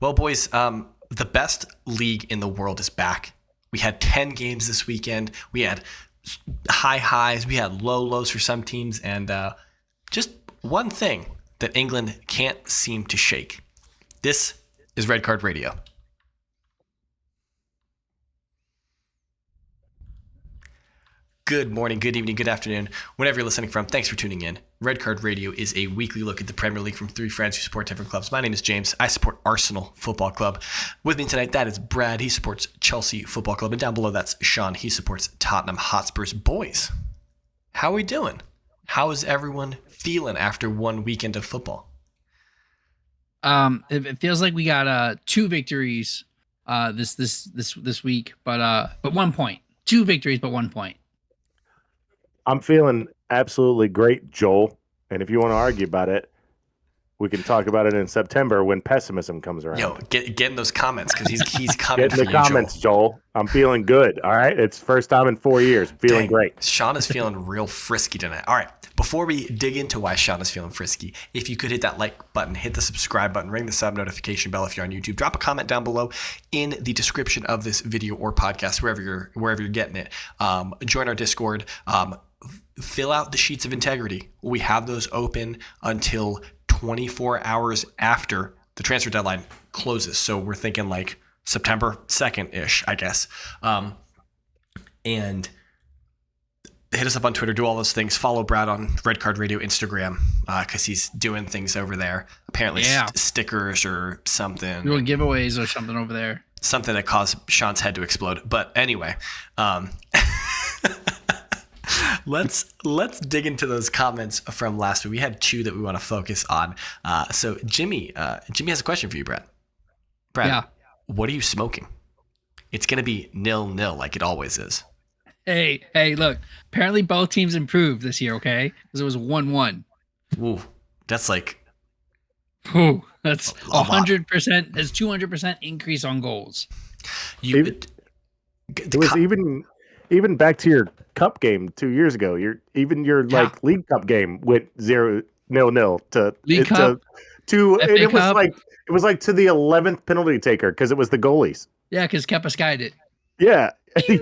Well, boys, the best league in the world is back. We had 10 games this weekend. We had high highs. We had low lows for some teams. And just one thing that England can't seem to shake. This is Red Card Radio. Good morning, good evening, good afternoon, whenever you're listening from. Thanks for tuning in. Red Card Radio is a weekly look at the Premier League from three friends who support different clubs. My name is James. I support Arsenal Football Club. With me tonight, that is Brad. He supports Chelsea Football Club. And down below, that's Sean. He supports Tottenham Hotspurs. Boys, how are we doing? How is everyone feeling after one weekend of football? It feels like we got two victories this week, but 1 point. 2 victories, but 1 point. I'm feeling absolutely great, Joel. And if you want to argue about it, we can talk about it in September when pessimism comes around. Yo, get in those comments because he's coming Get in the comments, Joel. I'm feeling good. All right, it's first time in 4 years. Feeling great. Sean is feeling real frisky tonight. All right, before we dig into why Sean is feeling frisky, if you could hit that like button, hit the subscribe button, ring the sub notification bell if you're on YouTube. Drop a comment down below in the description of this video or podcast, wherever you're getting it. Join our Discord. Fill out the sheets of integrity. We have those open until 24 hours after the transfer deadline closes. So we're thinking like September 2nd-ish, I guess. And hit us up on Twitter, do all those things. Follow Brad on Red Card Radio Instagram because he's doing things over there. Apparently stickers or something. Doing giveaways or something over there. Something that caused Sean's head to explode. But anyway, Let's dig into those comments from last week. We had 2 that we want to focus on. So Jimmy has a question for you, Brad. Brad, What are you smoking? It's going to be 0-0 like it always is. Hey, look. Apparently both teams improved this year, okay? Because it was 1-1. Ooh, that's like... Ooh, that's 100%. That's 200% increase on goals. It was even back to your cup game 2 years ago. Your League Cup game went 0-0 to League Cup, to FA and it Cup. was like to the 11th penalty taker because it was the goalies. Yeah, because Kepa skied it. Yeah, it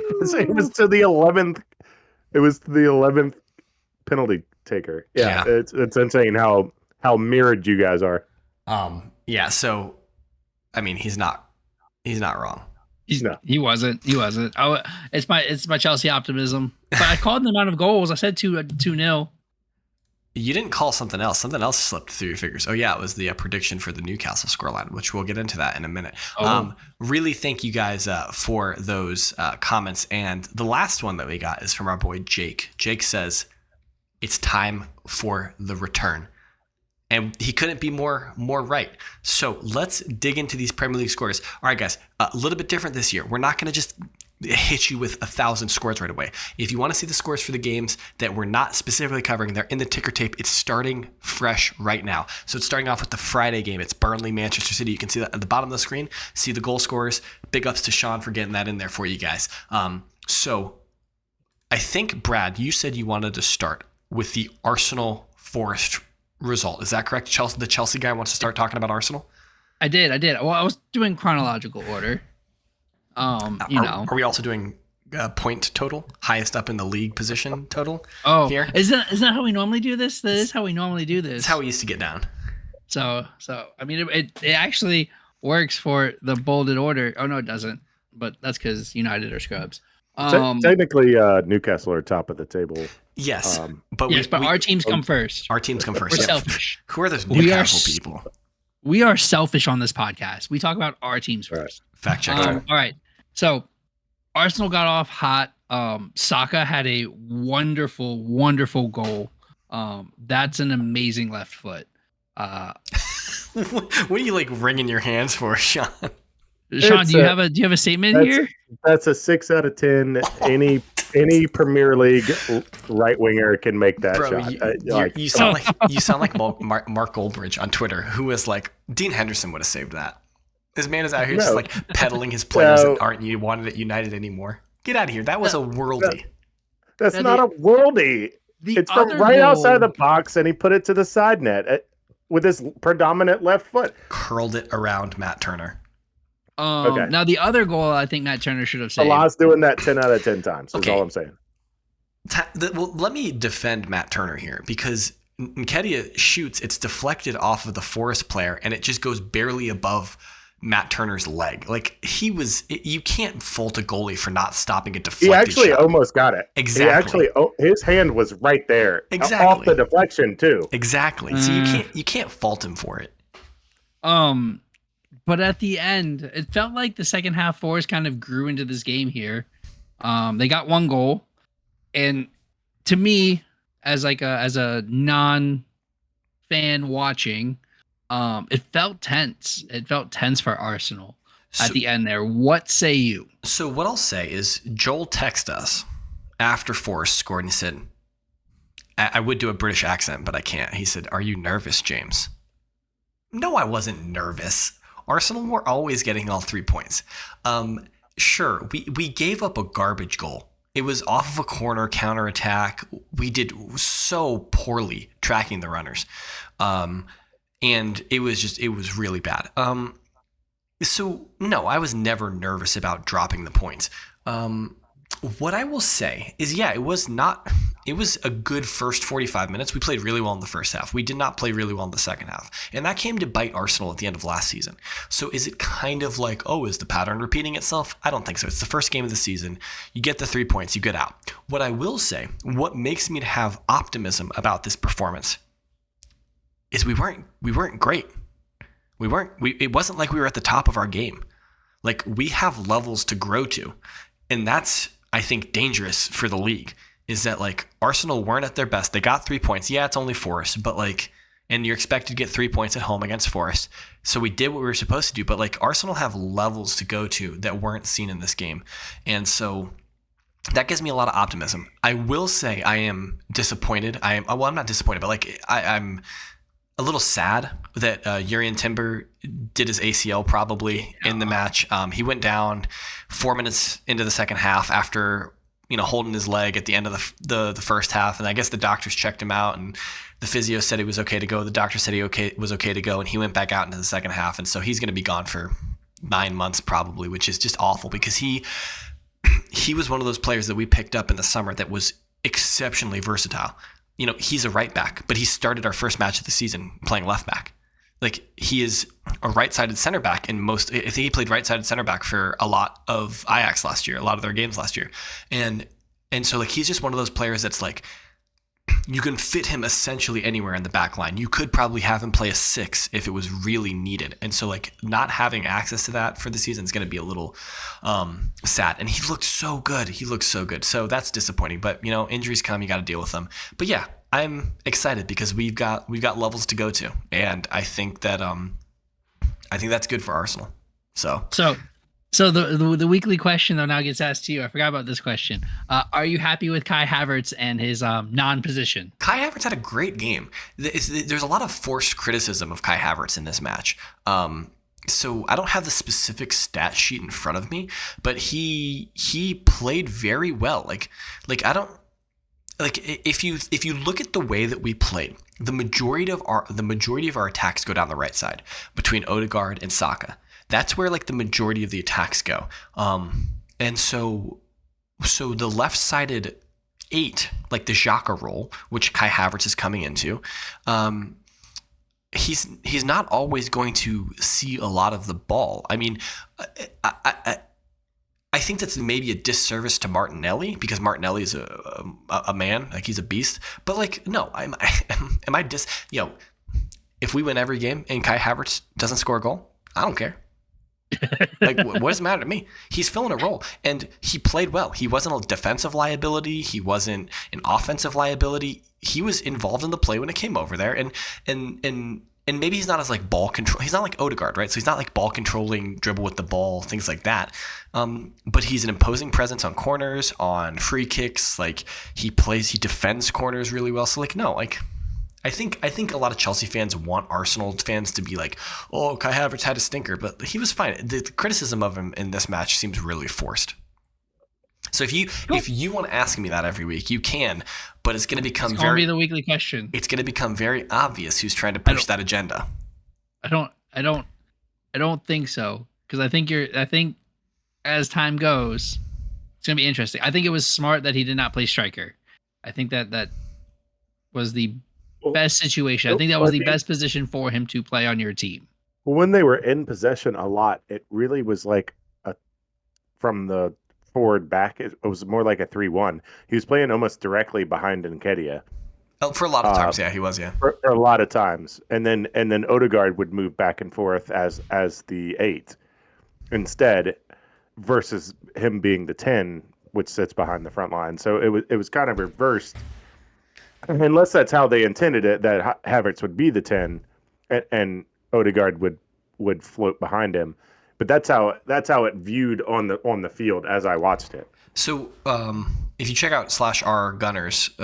was to the 11th. It was to the 11th penalty taker. Yeah. It's insane how mirrored you guys are. Yeah. So, I mean, he's not wrong. He wasn't. It's my Chelsea optimism. But I called the amount of goals. I said 2-0. You didn't call something else. Something else slipped through your figures. Oh yeah, it was the prediction for the Newcastle scoreline, which we'll get into that in a minute. Really thank you guys for those comments. And the last one that we got is from our boy Jake. Jake says, "It's time for the return." And he couldn't be more right. So let's dig into these Premier League scores. All right, guys, a little bit different this year. We're not going to just hit you with 1,000 scores right away. If you want to see the scores for the games that we're not specifically covering, they're in the ticker tape. It's starting fresh right now. So it's starting off with the Friday game. It's Burnley, Manchester City. You can see that at the bottom of the screen. See the goal scorers. Big ups to Sean for getting that in there for you guys. So I think, Brad, you said you wanted to start with the Arsenal Forest result. Is that correct? The Chelsea guy wants to start talking about Arsenal? I did. Well, I was doing chronological order. Are we also doing point total? Highest up in the league position total? Oh, here? Is that how we normally do this? That is how we normally do this. It's how we used to get down. So I mean, it actually works for the bolded order. Oh no, it doesn't. But that's because United are scrubs. Technically, Newcastle are top of the table. Yes, but our teams come first. Our teams come first. We're selfish. Who are those Newcastle people? We are selfish on this podcast. We talk about our teams first. Right. Fact check. All right. So Arsenal got off hot. Saka had a wonderful, wonderful goal. That's an amazing left foot. What are you like wringing your hands for, Sean? Sean, do you have a statement here? That's a 6 out of 10. Any Premier League right winger can make that shot. You sound like Mark Goldbridge on Twitter, who was like, Dean Henderson would have saved that. This man is out here just like peddling his players that aren't wanted at United anymore. Get out of here. That was a worldie. That's not a worldie. It's from right outside the box, and he put it to the side net. with his predominant left foot. Curled it around Matt Turner. Okay. Now the other goal, I think Matt Turner should have saved. Salah's doing that 10 out of 10 times. That's all I'm saying. Well, let me defend Matt Turner here because Nketiah shoots, it's deflected off of the Forest player, and it just goes barely above Matt Turner's leg. Like you can't fault a goalie for not stopping a deflected shot. He actually almost got it. Exactly. His hand was right there. Exactly. Off the deflection too. Exactly. So you can't fault him for it. But at the end, it felt like the second half Forest kind of grew into this game here. They got one goal, and to me, as a non-fan watching, it felt tense. It felt tense for Arsenal at the end there. What say you? So what I'll say is Joel texted us after Forest scored and he said, I would do a British accent, but I can't. He said, "Are you nervous, James?" No, I wasn't nervous. Arsenal were always getting all 3 points. Sure, we gave up a garbage goal. It was off of a corner counterattack. We did so poorly tracking the runners. And it was really bad. So no, I was never nervous about dropping the points. What I will say is, it was a good first 45 minutes. We played really well in the first half. We did not play really well in the second half. And that came to bite Arsenal at the end of last season. So is it kind of like, is the pattern repeating itself? I don't think so. It's the first game of the season. You get the 3 points, you get out. What I will say, what makes me have optimism about this performance is we weren't great. It wasn't like we were at the top of our game. Like, we have levels to grow to. And that's, I think, dangerous for the league, is that like Arsenal weren't at their best. They got 3 points. Yeah, it's only Forest, but like, and you're expected to get 3 points at home against Forest. So we did what we were supposed to do, but like Arsenal have levels to go to that weren't seen in this game. And so that gives me a lot of optimism. I will say I am disappointed. I'm not disappointed, but like I'm a little sad that Jurrien Timber did his ACL probably in the match. He went down 4 minutes into the second half after holding his leg at the end of the first half, and I guess the doctors checked him out, and the physio said he was okay to go. The doctor said he was okay to go, and he went back out into the second half, and so he's going to be gone for 9 months probably, which is just awful because he was one of those players that we picked up in the summer that was exceptionally versatile. He's a right back, but he started our first match of the season playing left back. Like, he is a right-sided center back I think he played right-sided center back for a lot of Ajax last year, a lot of their games last year. And so like, he's just one of those players that's like, you can fit him essentially anywhere in the back line. You could probably have him play a 6 if it was really needed. And so like, not having access to that for the season is going to be a little sad. And he looked so good. So that's disappointing, but injuries come, you got to deal with them. But yeah, I'm excited because we've got levels to go to, and I think that that's good for Arsenal. So the weekly question though now gets asked to you. I forgot about this question. Are you happy with Kai Havertz and his non-position? Kai Havertz had a great game. There's a lot of forced criticism of Kai Havertz in this match. So I don't have the specific stat sheet in front of me, but he played very well. Like I don't. Like, if you look at the way that we played, the majority of our attacks go down the right side between Odegaard and Saka. That's where like the majority of the attacks go. And so the left-sided 8, like the Xhaka role, which Kai Havertz is coming into, he's not always going to see a lot of the ball. I mean, I think that's maybe a disservice to Martinelli because Martinelli is a man, like he's a beast. But like, no, if we win every game and Kai Havertz doesn't score a goal, I don't care. Like, what does it matter to me? He's filling a role, and he played well. He wasn't a defensive liability. He wasn't an offensive liability. He was involved in the play when it came over there, and maybe he's not as like ball control. He's not like Odegaard, right? So he's not like ball controlling, dribble with the ball, things like that. But he's an imposing presence on corners, on free kicks. Like, he defends corners really well. So like, no, like, I think a lot of Chelsea fans want Arsenal fans to be like, oh, Kai Havertz had a stinker, but he was fine. The criticism of him in this match seems really forced. So if you want to ask me that every week, you can, but it's going to become It's going to be the weekly question. It's going to become very obvious who's trying to push that agenda. I don't think so, because I think as time goes, it's going to be interesting. I think it was smart that he did not play striker. I think that was the best situation. I think that was the best position for him to play on your team. When they were in possession a lot, it really was like from the forward back. It was more like a 3-1. He was playing almost directly behind Nketiah. Oh, for a lot of times, yeah, he was, yeah. For a lot of times, and then Odegaard would move back and forth as the 8 instead, versus him being the 10, which sits behind the front line. So it was kind of reversed, unless that's how they intended it, that Havertz would be the 10, and Odegaard would float behind him. But that's how it viewed on the field as I watched it. So if you check out /r_gunners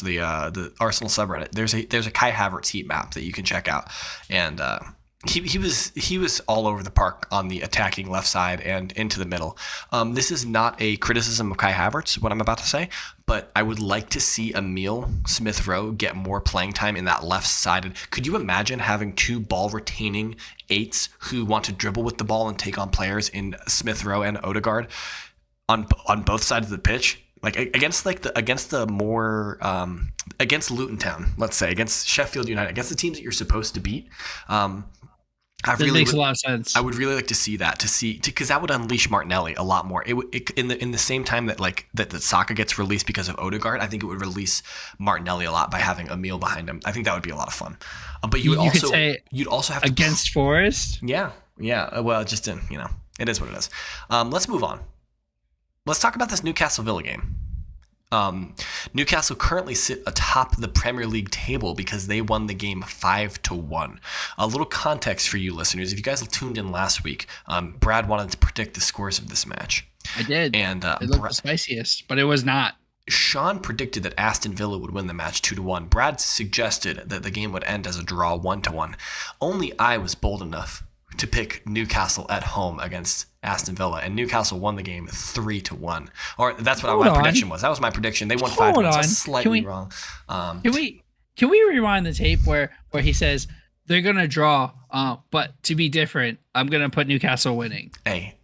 the Arsenal subreddit, there's a Kai Havertz heat map that you can check out, and he was all over the park on the attacking left side and into the middle. This is not a criticism of Kai Havertz, what I'm about to say, but I would like to see Emile Smith-Rowe get more playing time in that left-sided. Could you imagine having 2 ball-retaining 8s who want to dribble with the ball and take on players in Smith-Rowe and Odegaard on both sides of the pitch? Like against Luton Town, let's say, against Sheffield United, against the teams that you're supposed to beat. That makes a lot of sense. I would really like to see that, because that would unleash Martinelli a lot more. In the same time that Saka gets released because of Odegaard, I think it would release Martinelli a lot by having Emile behind him. I think that would be a lot of fun. But you'd also have to against Forest. Yeah. Well, it just didn't. It is what it is. Let's move on. Let's talk about this Newcastle Villa game. Newcastle currently sit atop the Premier League table because they won the game 5-1. A little context for you listeners. If you guys tuned in last week, Brad wanted to predict the scores of this match. I did. And it looked the spiciest, but it was not. Sean predicted that Aston Villa would win the match 2-1. Brad suggested that the game would end as a draw 1-1. Only I was bold enough to pick Newcastle at home against Aston Villa, and Newcastle won the game 3-1. Or that's what my prediction was. That was my prediction. They won 5-1. So I was slightly wrong. Can we rewind the tape where he says they're gonna draw, but to be different, I'm gonna put Newcastle winning. Hey,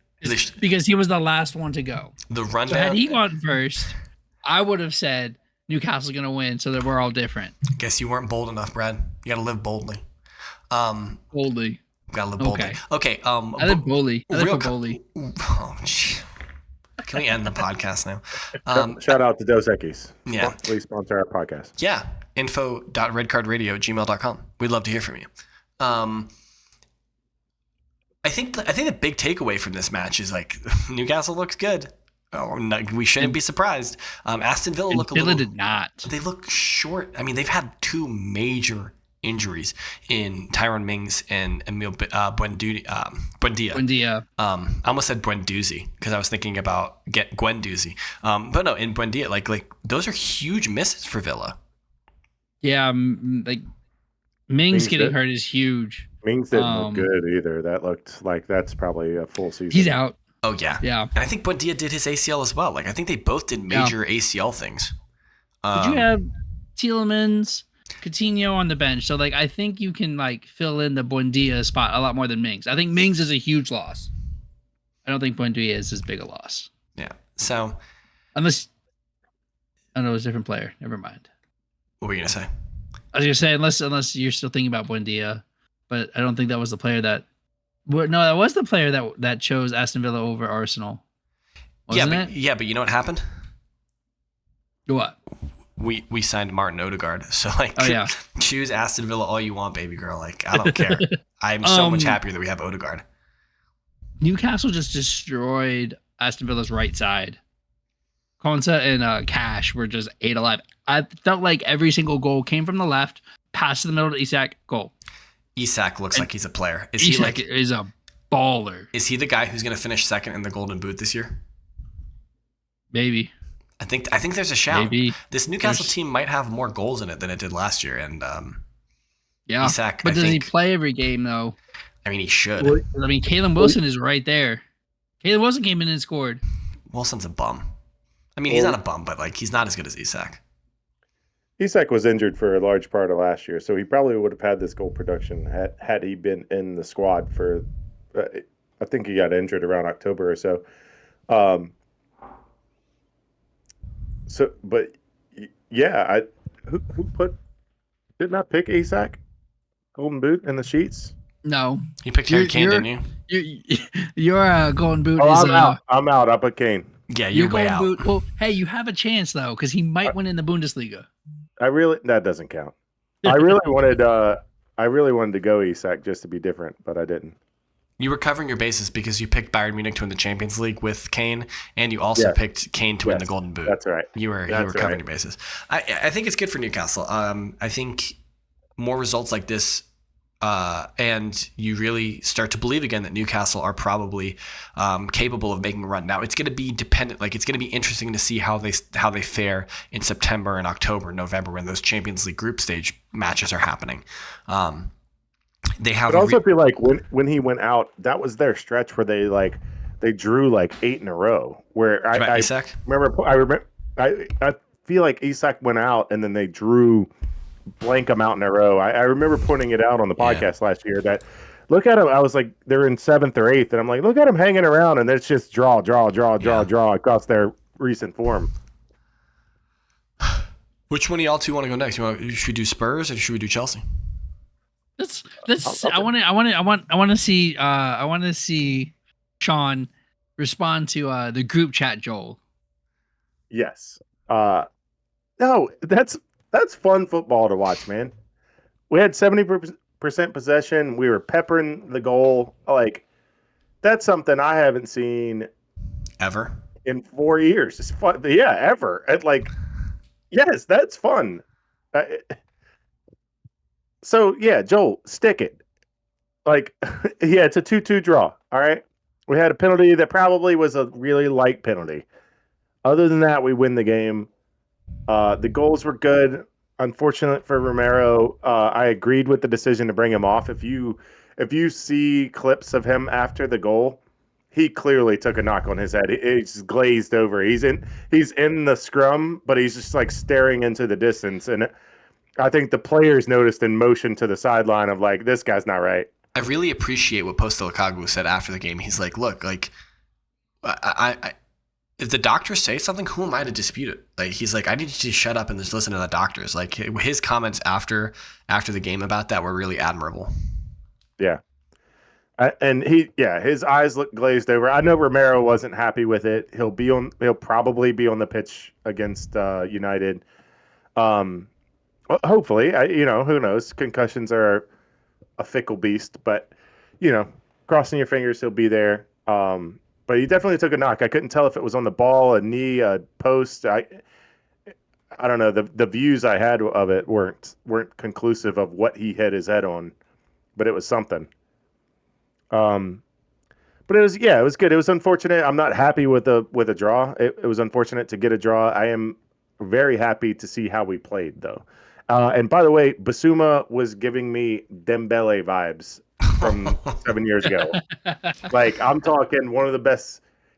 because he was the last one to go. The rundown. So had he gone first, I would have said Newcastle's gonna win, so that we're all different. Guess you weren't bold enough, Brad. You gotta live boldly. Boldly. Gotta live boldly. Okay. I live boldly. I live for boldly. Oh, gee. Can we end the podcast now? Shout out to Dos Equis. Yeah. Please sponsor our podcast. Yeah. info.redcardradio@gmail.com. We'd love to hear from you. I think the big takeaway from this match is Newcastle looks good. Oh, no, we shouldn't be surprised. Aston Villa did not. They look short. I mean, they've had 2 major injuries in Tyrone Mings and Emile Buendia. I almost said Buendouzi because I was thinking about Guendouzi. But no, in Buendia, like those are huge misses for Villa. Yeah, Mings getting hurt is huge. Mings didn't look good either. That looked like that's probably a full season. He's out. Oh yeah. And I think Buendia did his ACL as well. I think they both did major ACL things. Did you have Tielemans, Coutinho on the bench? So I think you can fill in the Buendia spot a lot more than Mings. I think Mings is a huge loss. I don't think Buendia is as big a loss. Yeah. So unless I know it's a different player. Never mind. What were you gonna say? I was gonna say unless you're still thinking about Buendia, but I don't think that was the player that. No, that was the player that chose Aston Villa over Arsenal. Wasn't it? Yeah, but you know what happened? What? We signed Martin Odegaard, so choose Aston Villa all you want, baby girl. I don't care. I'm so much happier that we have Odegaard. Newcastle just destroyed Aston Villa's right side. Konsa and Cash were just ate alive. I felt like every single goal came from the left, pass to the middle to Isak, goal. Isak looks like he's a player. Isak is a baller. Is he the guy who's going to finish second in the Golden Boot this year? Maybe. I think there's a shout. Maybe. This Newcastle team might have more goals in it than it did last year, and Isak. But does he play every game though? I mean, he should. Kalen Wilson is right there. Kalen Wilson came in and scored. Wilson's a bum. I mean, he's not a bum, but like he's not as good as Isak. Isak was injured for a large part of last year, so he probably would have had this goal production had he been in the squad for. Uh, I think he got injured around October or so. Um, but yeah, who didn't I pick Isak Golden Boot in the sheets? No, You picked Harry Kane, didn't you? Your Golden Boot Oh, is. I'm out. I'm out. I put Kane. Yeah, Your you're way Golden out. Boot. Well, hey, you have a chance though, because he might win in the Bundesliga. That doesn't count. I really wanted to go Isak just to be different, but I didn't. You were covering your bases because you picked Bayern Munich to win the Champions League with Kane, and you also picked Kane to win the Golden Boot. That's right. You were covering your bases. I think it's good for Newcastle. I think more results like this, and you really start to believe again that Newcastle are probably capable of making a run. Now it's going to be dependent. Like it's going to be interesting to see how they fare in September and October, November when those Champions League group stage matches are happening. They have. But I also feel like when he went out, that was their stretch where they drew like 8 in a row. Where I feel like Isak went out and then they drew blank amount in a row. I remember pointing it out on the podcast last year that look at him. I was like, they're in 7th or 8th, and I'm like, look at him hanging around, and it's just draw across their recent form. Which one of y'all two want to go next? Should we do Spurs or should we do Chelsea? I want to see Sean respond to the group chat, Joel. Yes. No, that's fun football to watch, man. We had 70% possession. We were peppering the goal. Like that's something I haven't seen ever in 4 years. It's fun. Yeah, ever. Yes, that's fun. So, yeah, Joel, stick it. It's a 2-2 draw, all right? We had a penalty that probably was a really light penalty. Other than that, we win the game. The goals were good. Unfortunate for Romero. I agreed with the decision to bring him off. If you see clips of him after the goal, he clearly took a knock on his head. He's glazed over. He's in the scrum, but he's just like staring into the distance. And I think the players noticed in motion to the sideline of like, this guy's not right. I really appreciate what Postelakoglu said after the game. He's like, look, like, I if the doctors say something, who am I to dispute it? Like, he's like, I need you to shut up and just listen to the doctors. Like, his comments after the game about that were really admirable. Yeah. And his eyes look glazed over. I know Romero wasn't happy with it. He'll probably be on the pitch against United. Hopefully, who knows? Concussions are a fickle beast, but crossing your fingers, he'll be there. But he definitely took a knock. I couldn't tell if it was on the ball, a knee, a post. I don't know. The views I had of it weren't conclusive of what he hit his head on, but it was something. But it was good. It was unfortunate. I'm not happy with a draw. It was unfortunate to get a draw. I am very happy to see how we played though. And by the way, Basuma was giving me Dembele vibes from 7 years ago. Like I'm talking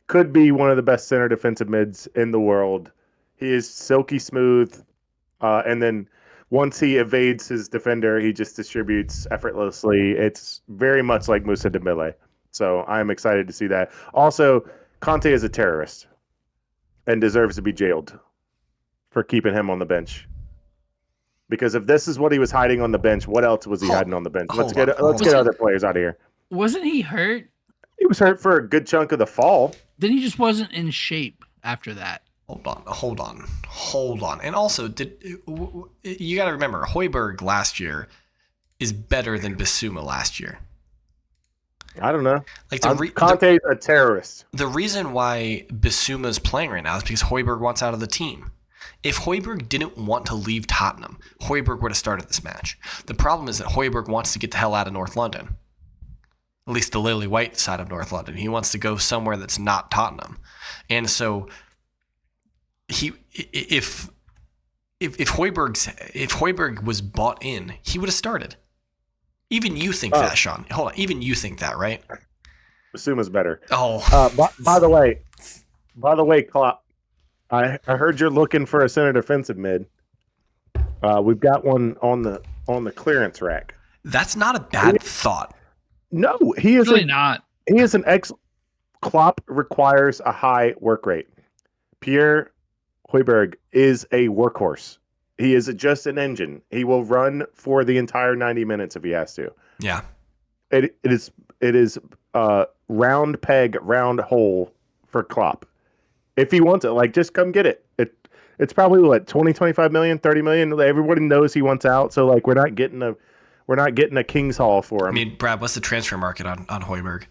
could be one of the best center defensive mids in the world. He is silky smooth. And then once he evades his defender, he just distributes effortlessly. It's very much like Moussa Dembele. So I'm excited to see that. Also, Conte is a terrorist and deserves to be jailed for keeping him on the bench. Because if this is what he was hiding on the bench, what else was he hiding on the bench? Let's get other players out of here. Wasn't he hurt? He was hurt for a good chunk of the fall. Then he just wasn't in shape after that. Hold on. And also, you got to remember, Højbjerg last year is better than Bissouma last year. I don't know. Like Conte's a terrorist. The reason why Bissouma's playing right now is because Højbjerg wants out of the team. If Højbjerg didn't want to leave Tottenham, Højbjerg would have started this match. The problem is that Højbjerg wants to get the hell out of North London. At least the lily white side of North London. He wants to go somewhere that's not Tottenham. And so if Højbjerg was bought in, he would have started. Even you think that, Sean. Hold on. Even you think that, right? Bissouma's better. Oh. By the way, Klopp, I heard you're looking for a center defensive mid. We've got one on the clearance rack. That's not a bad thought. No, he is Really not. He is an ex. Klopp requires a high work rate. Pierre Højbjerg is a workhorse. He is just an engine. He will run for the entire 90 minutes if he has to. Yeah. It is round peg, round hole for Klopp. If he wants it, like, just come get it. It's probably what, 20, 25 million, 30 million. Everybody knows he wants out, so like we're not getting a King's Haul for him. I mean, Brad, what's the transfer market on Højbjerg?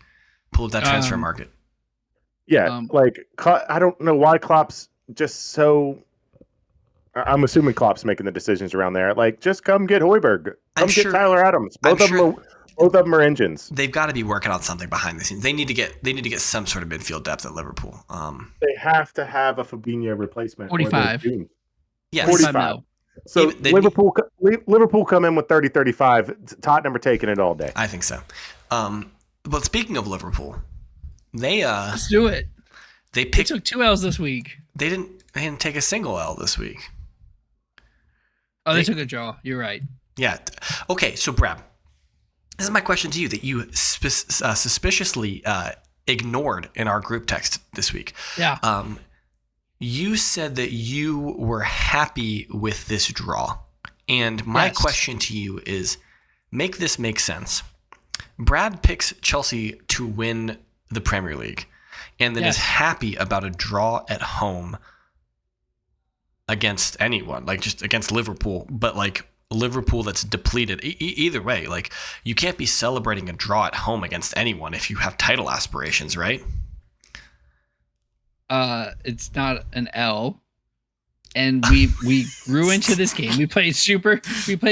Pull up that transfer market. Yeah, I don't know why Klopp's just so. I'm assuming Klopp's making the decisions around there. Like, just come get Højbjerg. Come get Tyler Adams. Both of them are engines. They've got to be working on something behind the scenes. They need to get some sort of midfield depth at Liverpool. They have to have a Fabinho replacement. 45. Yeah, 45. So Liverpool come in with 30, 35. Tottenham are taking it all day. I think so. But speaking of Liverpool, let's do it. They took 2 L's this week. They didn't take a single L this week. Oh, they took a draw. You're right. Yeah. Okay, so Brad, this is my question to you that you suspiciously ignored in our group text this week. Yeah. You said that you were happy with this draw. And my question to you is, make this make sense. Brad picks Chelsea to win the Premier League and then is happy about a draw at home against anyone, like just against Liverpool, but like Liverpool that's depleted. Either way, like you can't be celebrating a draw at home against anyone if you have title aspirations, right? It's not an L. And we grew into this game. We played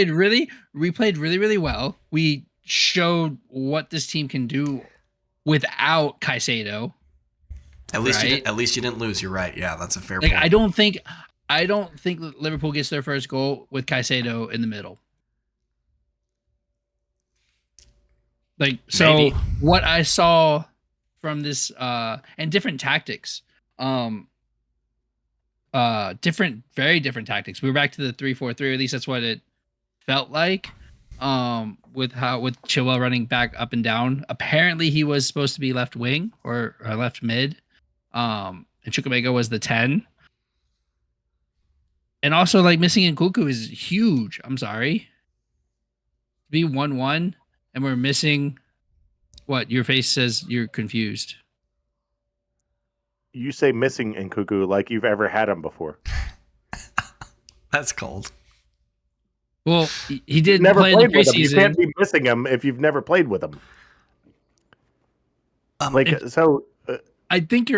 really well. We showed what this team can do without Caicedo. At least you didn't lose. You're right. Yeah, that's a fair point. I don't think Liverpool gets their first goal with Caicedo in the middle. Like, so maybe. What I saw from this and different tactics, very different tactics. We were back to the 3-4-3, or at least that's what it felt like. With Chilwell running back up and down. Apparently he was supposed to be left wing or left mid. And Chukwuemeka was the 10. And also, like, missing Nkunku is huge. I'm sorry. To be 1-1 and we're missing what? Your face says you're confused. You say missing Nkunku like you've ever had him before. That's cold. Well, he did never play in the preseason. You can't be missing him if you've never played with him. I think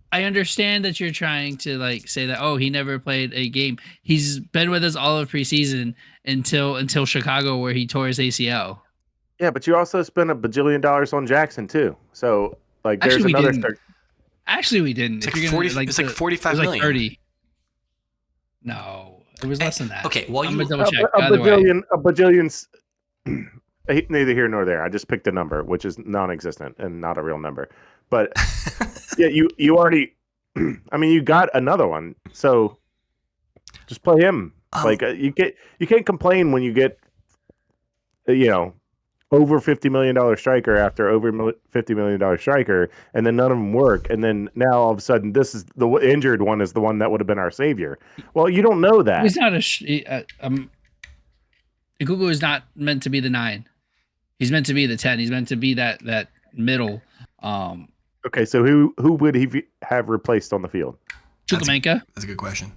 I understand that you're trying to like say that, he never played a game. He's been with us all of preseason until Chicago, where he tore his ACL. Yeah, but you also spent $1 bajillion on Jackson too. So like, there's another start. Actually, we didn't. It's like 40. It's like 45 million. Like 30. No, it was less than that. Okay, well, I'm gonna double check. A bajillion's neither here nor there. I just picked a number, which is non-existent and not a real number. But yeah, you already. I mean, you got another one, so just play him. You can't complain when you get, over $50 million striker after over $50 million striker, and then none of them work, and then now all of a sudden this is the injured one is the one that would have been our savior. Well, you don't know that. He's not Google is not meant to be the 9. He's meant to be the 10. He's meant to be that middle. Okay, so who would he have replaced on the field? Chukwuemeka. That's a good question.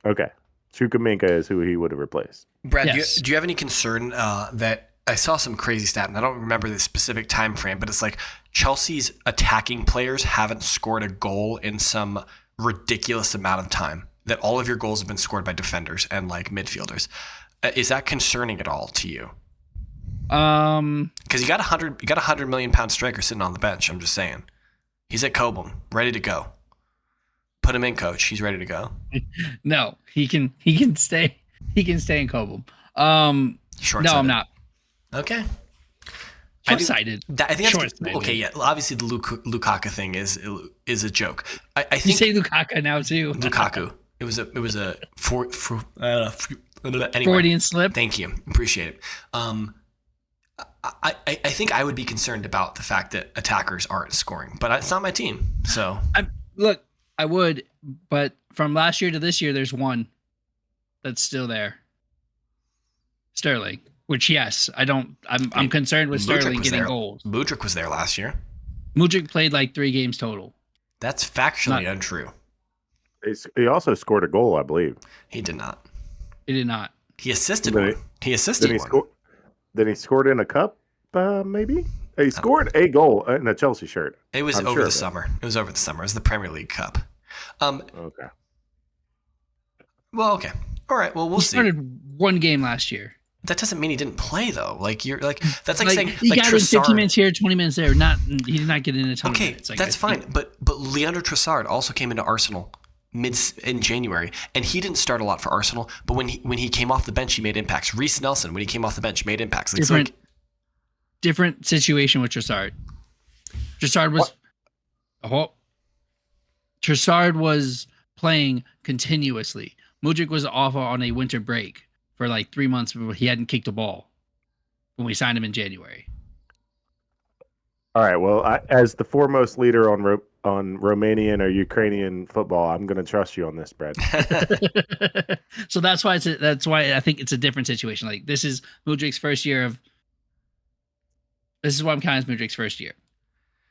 Okay, Chukwuemeka is who he would have replaced. Brad, do you have any concern that I saw some crazy stat, and I don't remember the specific time frame, but it's like Chelsea's attacking players haven't scored a goal in some ridiculous amount of time, that all of your goals have been scored by defenders and like midfielders. Is that concerning at all to you? Because you got £100 million striker sitting on the bench. I'm just saying, he's at Cobham, ready to go. Put him in, coach. He's ready to go. No, he can stay. He can stay in Cobham. Short no, I'm not. Okay. Short-sighted. I think that's Short-sighted. okay. Yeah, obviously the Lukaku thing is a joke. I think You say Lukaku now too. Lukaku. It was a anyway. Freudian slip. Thank you, appreciate it. I think I would be concerned about the fact that attackers aren't scoring, but it's not my team. So Look, I would, but from last year to this year, there's one that's still there. Sterling. Which, yes, I'm concerned with Sterling getting goals. Mudryk was there last year. Mudryk played like 3 games total. That's factually untrue. He also scored a goal, I believe. He did not. He did not. He assisted one. He assisted one. Then he scored in a cup, maybe? He scored a goal in a Chelsea shirt. It was over the summer. It was over the summer. It was the Premier League Cup. Okay. Well, okay. All right. Well, we'll see. He started 1 game last year. That doesn't mean he didn't play though. Like that's like saying he got in 50 minutes here, 20 minutes there. He did not get in a ton of minutes. That's fine. But Leandro Trossard also came into Arsenal in January, and he didn't start a lot for Arsenal. But when he came off the bench, he made impacts. Reece Nelson, when he came off the bench, made impacts. Different situation with Trossard. Trossard was playing continuously. Mudryk was off on a winter break for like 3 months, but he hadn't kicked a ball when we signed him in January. All right. Well, as the foremost leader on Romanian or Ukrainian football, I'm going to trust you on this, Brad. So that's why I think it's a different situation. Like this is Mudryk's first year of. This is why I'm counting as Mudryk's first year.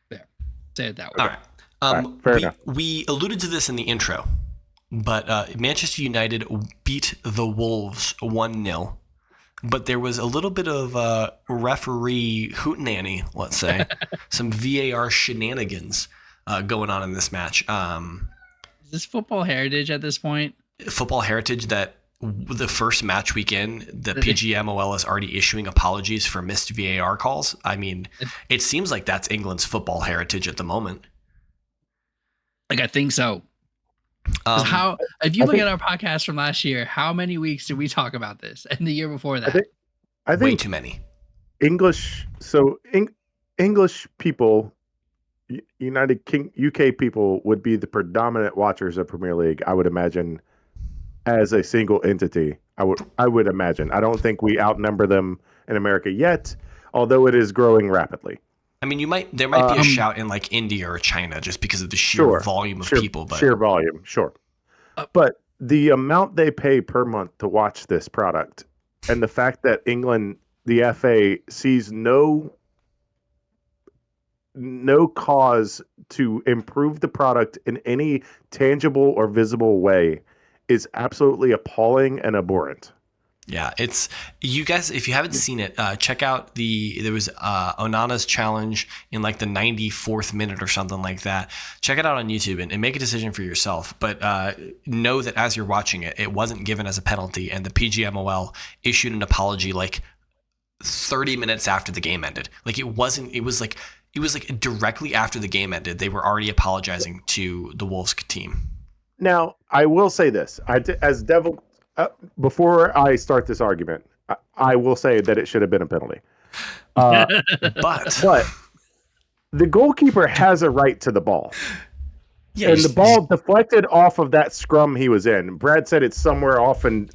There, say it that way. All right. Fair enough. We alluded to this in the intro, but Manchester United beat the Wolves 1-0. But there was a little bit of referee hootenanny, let's say, some VAR shenanigans going on in this match. Is this football heritage at this point? Football heritage that the first match weekend, the PGMOL is already issuing apologies for missed VAR calls. I mean, it seems like that's England's football heritage at the moment. Like, I think so. If you look at our podcast from last year, how many weeks did we talk about this? And the year before that, I think way too many. English people, UK people would be the predominant watchers of Premier League. I would imagine, as a single entity. I would imagine. I don't think we outnumber them in America yet, although it is growing rapidly. I mean, there might be a shout in like India or China just because of the sheer volume of people. But sheer volume, sure. But the amount they pay per month to watch this product, and the fact that England, the FA, sees no cause to improve the product in any tangible or visible way is absolutely appalling and abhorrent. Yeah, it's you guys. If you haven't seen it, check out there was Onana's challenge in like the 94th minute or something like that. Check it out on YouTube and make a decision for yourself. But know that as you're watching it, it wasn't given as a penalty, and the PGMOL issued an apology like 30 minutes after the game ended. Like it wasn't. It was like directly after the game ended, they were already apologizing to the Wolves team. Now, I will say this: before I start this argument, I will say that it should have been a penalty. But the goalkeeper has a right to the ball. Yeah, and the ball deflected off of that scrum he was in. Brad said it's somewhere off in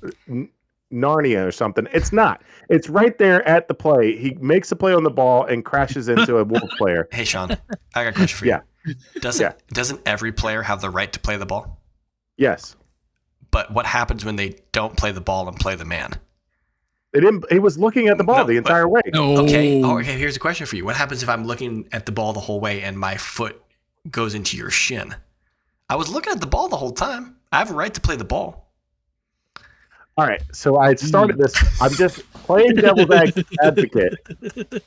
Narnia or something. It's not. It's right there at the play. He makes a play on the ball and crashes into a Wolves player. Hey, Sean, I got a question for you. Doesn't every player have the right to play the ball? Yes. But what happens when they don't play the ball and play the man? He was looking at the ball the entire way. Okay. Here's a question for you. What happens if I'm looking at the ball the whole way and my foot goes into your shin? I was looking at the ball the whole time. I have a right to play the ball. All right. So I started this. I'm just playing devil's advocate,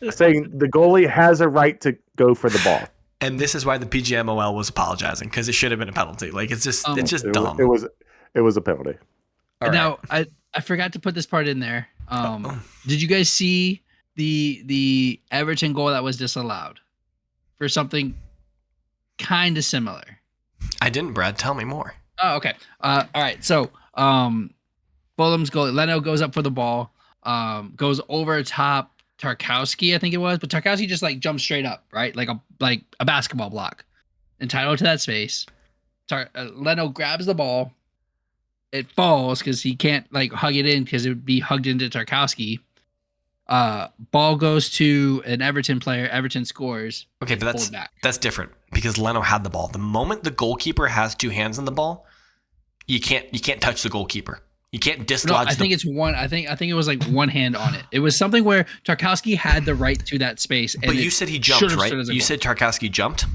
saying the goalie has a right to go for the ball. And this is why the PGMOL was apologizing, because it should have been a penalty. Like it's just dumb. It was a penalty. Now I forgot to put this part in there. Did you guys see the Everton goal that was disallowed for something kind of similar? I didn't, Brad. Tell me more. Oh, okay. All right. So Fulham's goal, Leno goes up for the ball, goes over top Tarkowski, I think it was, but Tarkowski just like jumped straight up, right? Like a basketball block, entitled to that space. Leno grabs the ball. It falls because he can't like hug it in because it would be hugged into Tarkowski. Ball goes to an Everton player. Everton scores. Okay, but that's different because Leno had the ball. The moment the goalkeeper has two hands on the ball, you can't touch the goalkeeper. You can't dislodge. No, I think it's one. I think it was like one hand on it. It was something where Tarkowski had the right to that space. But you said he jumped, right? You said Tarkowski jumped.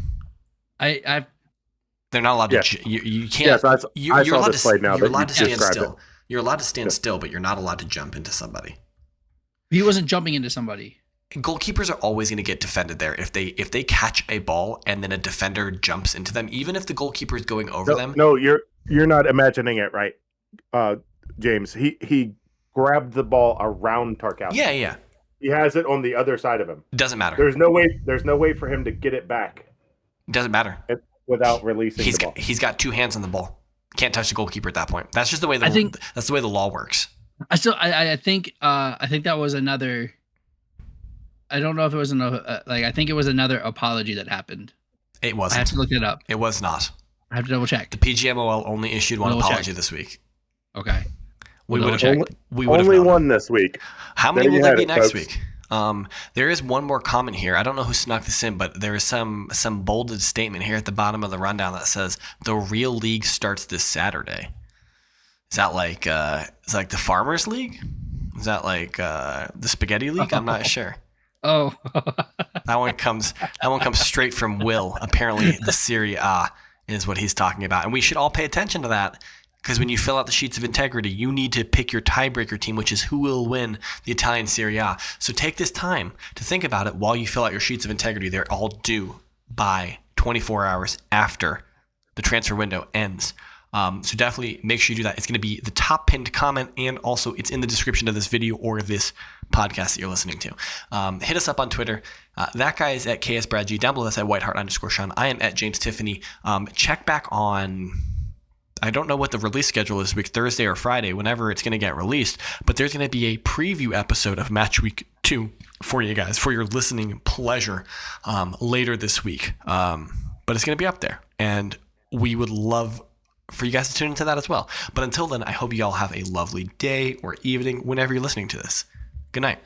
They're not allowed to. You can't. Yes, you're allowed to play now. You're allowed to stand still. It. You're allowed to stand still, but you're not allowed to jump into somebody. He wasn't jumping into somebody. Goalkeepers are always going to get defended there if they catch a ball and then a defender jumps into them, even if the goalkeeper is going over them. No, you're not imagining it right, James. He grabbed the ball around Tarkowski. Yeah. He has it on the other side of him. Doesn't matter. There's no way for him to get it back. Doesn't matter. Without releasing the ball. He's got two hands on the ball. Can't touch the goalkeeper at that point. That's just the way that's the way the law works. I think that was another. I don't know if it was another. I think it was another apology that happened. It wasn't. I have to look it up. It was not. I have to double check. The PGMOL only issued one apology this week. Okay. We would have checked. Only one this week. How many will there be next week? There is one more comment here. I don't know who snuck this in, but there is some bolded statement here at the bottom of the rundown that says the real league starts this Saturday. Is that like the Farmers League? Is that like the Spaghetti League? I'm not sure. Oh, that one comes straight from Will. Apparently, the Serie A is what he's talking about, and we should all pay attention to that. Because when you fill out the sheets of integrity, you need to pick your tiebreaker team, which is who will win the Italian Serie A. So take this time to think about it while you fill out your sheets of integrity. They're all due by 24 hours after the transfer window ends. So definitely make sure you do that. It's going to be the top pinned comment, and also it's in the description of this video or this podcast that you're listening to. Hit us up on Twitter. That guy is at KSBradG. Down below, that's at Whiteheart_Sean. I am at James Tiffany. Check back on... I don't know what the release schedule is this week, Thursday or Friday, whenever it's going to get released, but there's going to be a preview episode of Match Week 2 for you guys, for your listening pleasure, later this week. But it's going to be up there, and we would love for you guys to tune into that as well. But until then, I hope you all have a lovely day or evening whenever you're listening to this. Good night.